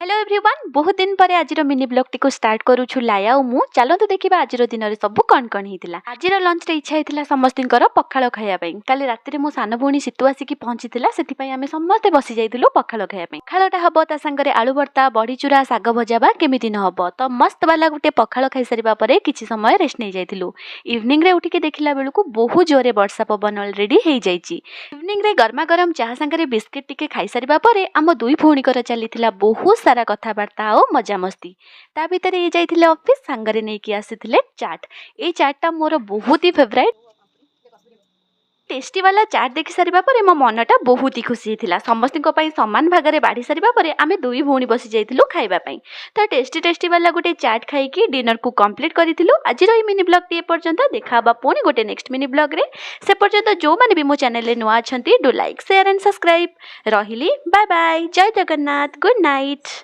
Hello everyone, बहुत दिन पर आज मिनी ब्लॉग टी स्टार्ट करूछु लाया और मु चलतु देखा आज दिन में सब कौन कौन होता। आज लंच रे इच्छा होता समस्त पखाड़ खायापी। काली राति मो सान भौणी सीतु आसिक पहुंची से आम समस्ते बसी जाइलु पखाड़ खायापी। पखाड़ा हम ता सांगरे आलू भर्ता बड़ी चूरा शाग भजा बा केमिति न हम तो मस्त वाला गोटे पखाड़ खाई सारा पर किसी समय रेस्ट नहीं जाइलु। इवनिंग रे उठिके देखला बेलू बहुत जोरे वर्षा पवन अलरेडी हो जाइए। इवनिंग रे गरमा गरम चाह सांगरे बिस्किट टिके खाई सारा पर आम दुई भौणीकर चली बहुत सारा कथबार्ता और मजामस्ती। ता भीतर ये जाइथिले ऑफिस सांगरे नहीं कि आसीथिले चाट। ए चाटटा मोर बहुत ही फेवरेट। टेस्टी वाला चाट देखि सारिबा परे मो मनटा बहुत ही खुशी थिला। समस्तिको पई समान भागरे बाढ़ी सारिबा परे आमे दुई भौणी बसी जाइथिलु खाइबा पई। तो टेस्टी वाला गोटे चाट खाई कि डिनर को कंप्लीट करिथिलु। आज रो मिनी ब्लॉग टी पर्यंत देखाबा पुणी गोटे नेक्स्ट मिनी ब्लॉग रे। से पर्यंत जो माने भी मो चैनल रे नुआ अछंती do like share and subscribe. रहिली बाय बाय, जय जगन्नाथ, गुड नाइट।